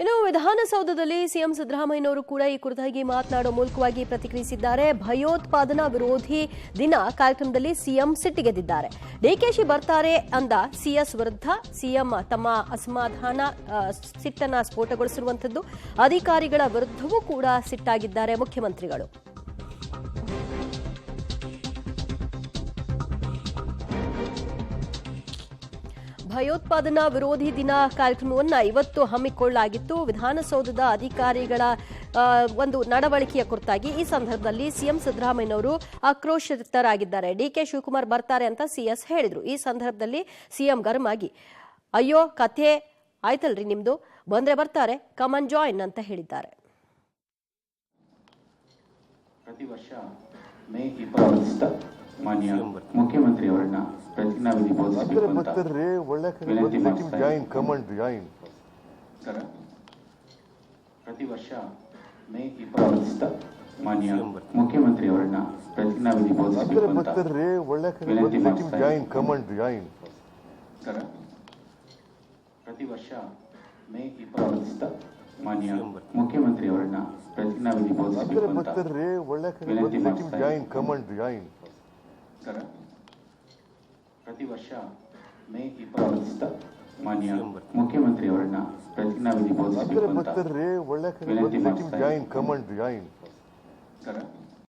ಇನ್ನು ವಿಧಾನಸೌಧದಲ್ಲಿ ಸಿಎಂ ಸಿದ್ದರಾಮಯ್ಯನವರು ಕೂಡ ಈ ಕುರಿತಾಗಿ ಮಾತನಾಡುವ ಮೂಲಕವಾಗಿ ಪ್ರತಿಕ್ರಿಯಿಸಿದ್ದಾರೆ. ಭಯೋತ್ಪಾದನಾ ವಿರೋಧಿ ದಿನ ಕಾರ್ಯಕ್ರಮದಲ್ಲಿ ಸಿಎಂ ಸಿಟ್ಟಿಗೆದ್ದಿದ್ದಾರೆ. ಡಿಕೆಶಿ ಬರ್ತಾರೆ ಅಂದ ಸಿಎಸ್ ವಿರುದ್ಧ ಸಿಎಂ ತಮ್ಮ ಅಸಮಾಧಾನ ಸಿಟ್ಟನ್ನ ಸ್ಫೋಟಗೊಳಿಸಿರುವಂತದ್ದು. ಅಧಿಕಾರಿಗಳ ವಿರುದ್ಧವೂ ಕೂಡ ಸಿಟ್ಟಾಗಿದ್ದಾರೆ ಮುಖ್ಯಮಂತ್ರಿಗಳು. ಭಯೋತ್ಪಾದನಾ ವಿರೋಧಿ ದಿನ ಕಾರ್ಯಕ್ರಮವನ್ನು ಇವತ್ತು ಹಮ್ಮಿಕೊಳ್ಳಲಾಗಿತ್ತು. ವಿಧಾನಸೌಧದ ಅಧಿಕಾರಿಗಳ ಒಂದು ನಡವಳಿಕೆಯ ಕುರಿತಾಗಿ ಈ ಸಂದರ್ಭದಲ್ಲಿ ಸಿಎಂ ಸಿದ್ದರಾಮಯ್ಯನವರು ಆಕ್ರೋಶಿತರಾಗಿದ್ದಾರೆ. ಡಿಕೆ ಶಿವಕುಮಾರ್ ಬರ್ತಾರೆ ಅಂತ ಸಿಎಸ್ ಹೇಳಿದ್ರು. ಈ ಸಂದರ್ಭದಲ್ಲಿ ಸಿಎಂ ಗರಂ ಆಗಿ ಅಯ್ಯೋ ಕಥೆ ಆಯ್ತಲ್ರಿ ನಿಮ್ದು, ಬಂದ್ರೆ ಬರ್ತಾರೆ, ಕಮನ್ ಜಾಯಿನ್ ಅಂತ ಹೇಳಿದ್ದಾರೆ. ಪ್ರತಿ ವರ್ಷ ಮೇ 20 ಮಾನ್ಯ ಮುಖ್ಯಮಂತ್ರಿ ಅವರನ್ನ ಪ್ರತಿಜ್ಞಾವಿಧಿ ಬೋಧಿಸಬೇಕು ಅಂತ ವಿನಂತಿ ಮಾಡ್ತಾರೆ. ಪ್ರತಿ ವರ್ಷ ಮೇ 20 ಮಾನ್ಯ ಮುಖ್ಯಮಂತ್ರಿ ಅವರನ್ನ ಪ್ರತಿಜ್ಞಾವಿಧಿ ಬೋಧಿಸಬೇಕು ಅಂತ ವಿನಂತಿ ಮಾಡ್ತಾರೆ. ಪ್ರತಿ ವರ್ಷ ಮೇ 20 ಮಾನ್ಯ ಮುಖ್ಯಮಂತ್ರಿ ಅವರನ್ನ ಪ್ರತಿಜ್ಞಾವಿಧಿ ಬೋಧಿಸಬೇಕು ಅಂತ ವಿನಂತಿ ಮಾಡ್ತಾರೆ. ಪ್ರತಿ ವರ್ಷ ಮೇ 20 ಮಾನ್ಯ ಮುಖ್ಯಮಂತ್ರಿ ಅವರನ್ನ ಪ್ರತಿಜ್ಞಾವಿಧಿ ಬೋಧಿಸಬೇಕು ಅಂತ ವಿನಂತಿ ಮಾಡ್ತಾರೆ.